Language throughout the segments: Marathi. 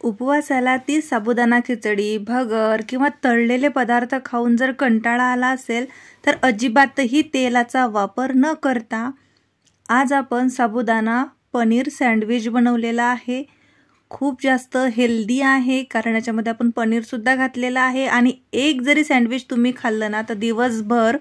उपवासाला ती साबुदाणा खिचडी, भगर किंवा तळलेले पदार्थ खाऊन जर कंटाळा आला असेल तर अजिबातही तेलाचा वापर न करता आज आपण साबुदाणा पनीर सँडविच बनवलेला आहे। खूप जास्त हेल्दी आहे कारण याच्यामध्ये आपण पनीर सुद्धा घातलेलं आहे आणि एक जरी सँडविच तुम्ही खाल्लं ना तर दिवसभर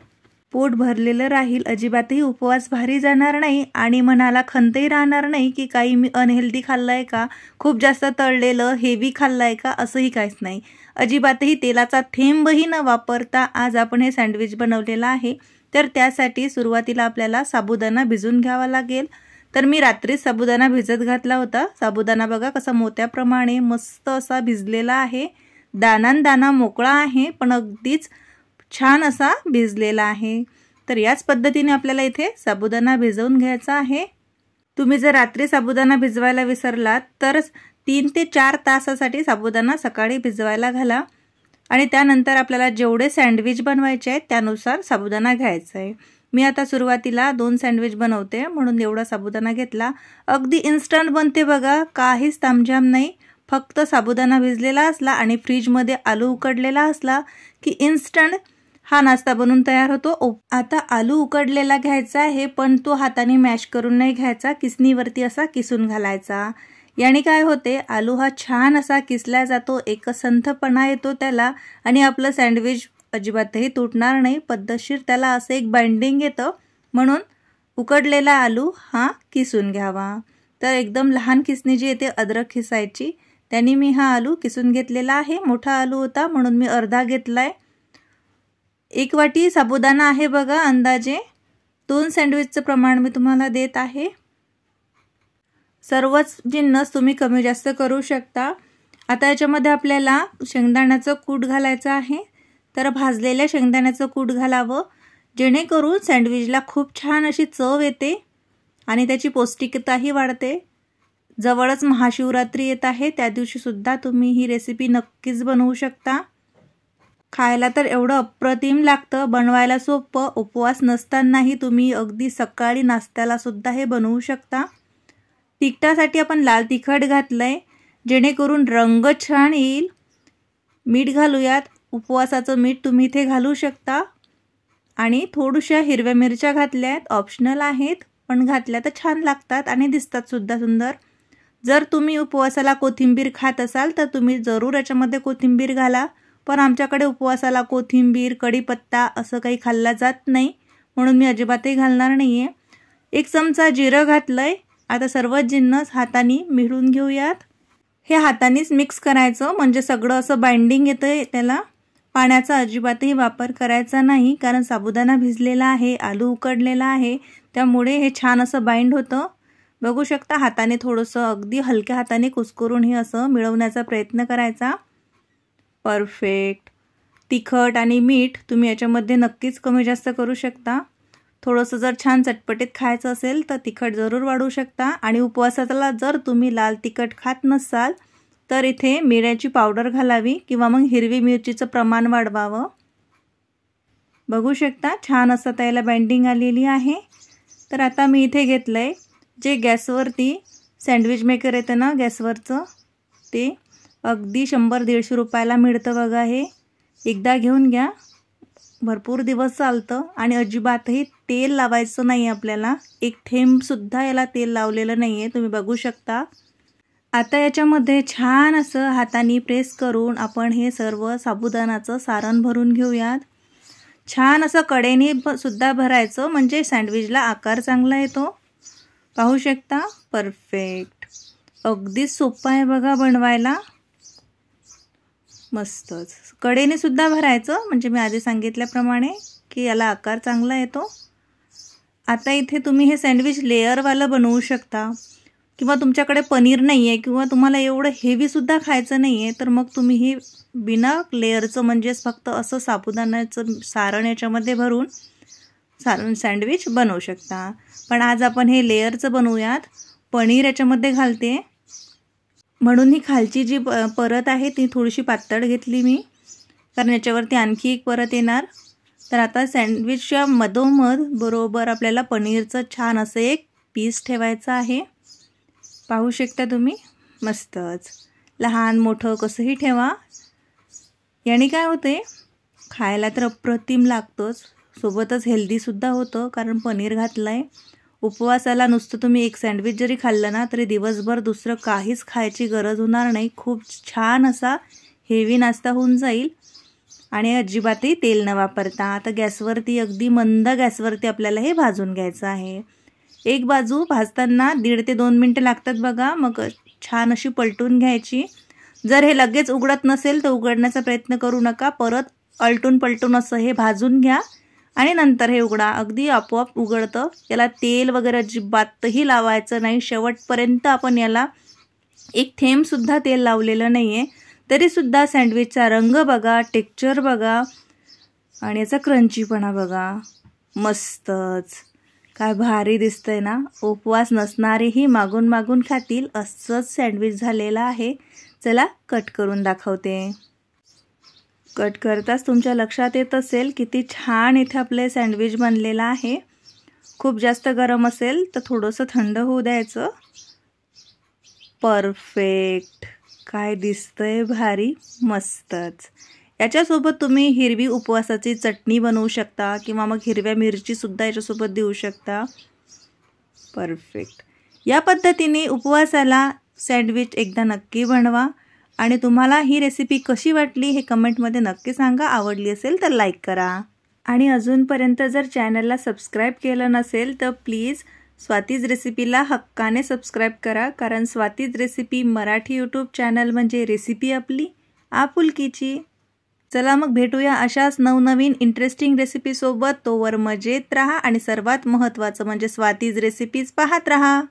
पोट भरलेलं राहील, अजिबातही उपवास भारी जाणार नाही आणि मनाला खंतही राहणार नाही की काही मी अनहेल्दी खाल्लंय का, खूप जास्त तळलेलं हेवी खाल्लंय का, असंही काहीच नाही। अजिबातही तेलाचा थेंबही न वापरता आज आपण हे सँडविच बनवलेलं आहे। तर त्यासाठी सुरुवातीला आपल्याला साबुदाणा भिजवून घ्यावा लागेल। तर मी रात्री साबुदाणा भिजत घातला होता। साबुदाणा बघा कसा मोत्याप्रमाणे मस्त असा भिजलेला आहे, दाना मोकळा आहे पण अगदीच छान असा भिजलेला आहे। तर याच पद्धतीने आपल्याला इथे साबुदाणा भिजवून घ्यायचा आहे। तुम्ही जर रात्री साबुदाणा भिजवायला विसरलात तर 3 ते 4 तासासाठी साबुदाणा सकाळी भिजवायला घाला आणि त्यानंतर आपल्याला जेवढे सँडविच बनवायचे आहेत त्यानुसार साबुदाणा घ्यायचा आहे। मी आता सुरुवातीला 2 सँडविच बनवते म्हणून एवढा साबुदाणा घेतला। अगदी इन्स्टंट बनते बघा, काहीच तामझाम नाही। फक्त साबुदाणा भिजलेला असला आणि फ्रीजमध्ये आलू उकडलेला असला की इन्स्टंट हा नाश्ता बनवून तयार होतो। आता आलू उकडलेला घ्यायचा आहे पण तो हाताने मॅश करून नाही घ्यायचा, किसणीवरती असा किसून घालायचा। याने काय होते, आलू हा छान असा किसला जातो, एकसंथपणा येतो त्याला आणि आपलं सँडविच अजिबातही तुटणार नाही। पद्धतशीर त्याला असं एक बाइंडिंग येतं म्हणून उकडलेला आलू हा किसून घ्यावा। तर एकदम लहान किसणी जी येते अद्रक खिसायची त्याने मी हा आलू किसून घेतलेला आहे। मोठा आलू होता म्हणून मी अर्धा घेतलाय। 1 वाटी साबुदाणा आहे बघा अंदाजे। 2 सँडविचचं प्रमाण मी तुम्हाला देत आहे। सर्वच जिन्नस तुम्ही कमी जास्त करू शकता। आता याच्यामध्ये आपल्याला शेंगदाण्याचं कूट घालायचं आहे। तर भाजलेल्या शेंगदाण्याचं कूट घालावं जेणेकरून सँडविचला खूप छान अशी चव येते आणि त्याची पौष्टिकताही वाढते। जवळच महाशिवरात्री येत आहे, त्या दिवशी सुद्धा तुम्ही ही रेसिपी नक्कीच बनवू शकता। खायला तर एवढं अप्रतिम लागतं, बनवायला सोपं, उपवास नसतानाही तुम्ही अगदी सकाळी नाश्त्याला सुद्धा हे बनवू शकता। तिखटासाठी आपण लाल तिखट घातलंय जेणेकरून रंग छान येईल। मीठ घालूयात, उपवासाचं मीठ तुम्ही इथे घालू शकता आणि थोड्याशा हिरव्या मिरच्या घातल्यात, ऑप्शनल आहेत पण घातल्या तर छान लागतात आणि दिसतात सुद्धा सुंदर। जर तुम्ही उपवासाला कोथिंबीर खात असाल तर तुम्ही जरूर याच्यामध्ये कोथिंबीर घाला, पण आमच्याकडे उपवासाला कोथिंबीर कढीपत्ता असं काही खाल्ला जात नाही म्हणून मी अजिबातही घालणार नाहीये। 1 चमचा जिरं घातलंय। आता सर्वच जिन्नस हाताने मिळून घेऊयात। हे हातानेच मिक्स करायचं म्हणजे सगळं असं बाइंडिंग येतं त्याला। पाण्याचा अजिबातही वापर करायचा नाही कारण साबुदाणा भिजलेला आहे, आलू उकडलेला आहे, त्यामुळे हे छान असं बाइंड होतं। बघू शकता हाताने थोडंसं अगदी हलक्या हाताने कुस्करून हे असं मिळवण्याचा प्रयत्न करायचा। परफेक्ट। तिखट आणि मीठ तुम्ही याच्यामध्ये नक्कीच कमी जास्त करू शकता। थोडंसं जर छान चटपटीत खायचं असेल तर तिखट जरूर वाढवू शकता आणि उपवासाला जर तुम्ही लाल तिखट खात नसाल तर इथे मिरची पावडर घालावी किंवा मग हिरवी मिरचीचं प्रमाण वाढवावं। बघू शकता छान असं त्याला बाइंडिंग आलेली आहे। तर आता मी इथे घेतलंय जे गॅसवरती सँडविच मेकर येतं ना गॅसवरचं, ते अगदी 100-150 रुपयाला मिळतं बघा। हे एकदा घेऊन घ्या, भरपूर दिवस चालतं आणि अजिबातही तेल लावायचं नाही आपल्याला, एक थेंब सुद्धा याला तेल लावलेलं नाहीये, तुम्ही बघू शकता। आता याच्यामध्ये छान असं हाताने प्रेस करून आपण हे सर्व साबुदाणाचं सारण भरून घेऊयात। छान असं कडेने सुद्धा भरायचं म्हणजे सँडविचला आकार चांगला येतो। पाहू शकता, परफेक्ट। अगदी सोपं आहे बघा बनवायला, मस्तच। कडेने सुद्धा भरायचं म्हणजे मी आधी सांगितल्याप्रमाणे की याला आकार चांगला येतो। आता इथे तुम्ही हे सँडविच लेअरवालं बनवू शकता किंवा तुमच्याकडे पनीर नाही आहे किंवा तुम्हाला एवढं हेवी सुद्धा खायचं नाही आहे तर मग तुम्ही हे बिना लेअरचं म्हणजेच फक्त असं साबुदाण्याचं सारण याच्यामध्ये भरून सारण सँडविच बनवू शकता। पण आज आपण हे लेअरचं बनवूयात। पनीर याच्यामध्ये घालते म्हणून ही खालची जी परत आहे ती थोडीशी पातळ घेतली मी कारण याच्यावरती आणखी एक परत येणार। तर आता सँडविचच्या मधोमध बरोबर आपल्याला पनीरचं छान असं एक पीस ठेवायचं आहे। पाहू शकता तुम्ही, मस्तच लहान मोठं कसंही ठेवा. याने काय होते, खायला तर अप्रतिम लागतंच, सोबतच हेल्दीसुद्धा होतं कारण पनीर घातलं आहे. उपवासाला नुसतं तुम्ही एक सँडविच जरी खाल्लं ना तरी दिवसभर दुसरं काहीच खायची गरज होणार नाही. खूप छान असा हेवी नाश्ता होऊन जाईल आणि अजिबातही तेल न वापरता. आता गॅसवरती अगदी मंद गॅसवरती आपल्याला हे भाजून घ्यायचं आहे. एक बाजू भाजताना 1.5 ते 2 मिनटं लागतात बघा. मग छान अशी पलटून घ्यायची. जर हे लगेच उघडत नसेल तर उघडण्याचा प्रयत्न करू नका. परत अलटून पलटून असं हे भाजून घ्या आणि नंतर हे उघडा. अगदी आपोआप उघडतं. याला तेल वगैरे अजिबातही लावायचं नाही. शेवटपर्यंत आपण याला एक थेंबसुद्धा तेल लावलेलं नाही आहे. तरीसुद्धा सँडविचचा रंग बघा, टेक्स्चर बघा आणि याचा क्रंचीपणा बघा. मस्तच, काय भारी दिसतंय ना. उपवास नसणारेही मागून मागून खातील असंच सँडविच झालेलं आहे. चला कट करून दाखवते. कट करताच तुमच्या लक्षात येत असेल किती छान इथे आपले सँडविच बनलेलं आहे. खूप जास्त गरम असेल तर थोडंसं थंड होऊ द्यायचं. परफेक्ट, काय दिसतंय भारी, मस्तच. याच्यासोबत तुम्ही हिरवी उपवासाची चटणी बनवू शकता किंवा मग हिरव्या मिरचीसुद्धा याच्यासोबत देऊ शकता. परफेक्ट. या पद्धतीने उपवासाला सँडविच एकदा नक्की बनवा आणि तुम्हाला ही रेसिपी कशी वाटली हे कमेंटमध्ये नक्की सांगा. आवडली असेल तर लाईक करा आणि अजूनपर्यंत जर चॅनलला सबस्क्राईब केलं नसेल तर प्लीज स्वातीज रेसिपीला हक्काने सबस्क्राईब करा. कारण Swati's recipe Marathi YouTube channel म्हणजे रेसिपी आपली आपुलकीची. चला मग भेटूया अशाच नवनवीन इंटरेस्टिंग रेसिपीसोबत. तोवर मजेत राहा आणि सर्वात महत्त्वाचं म्हणजे स्वातीज रेसिपीज पाहत राहा.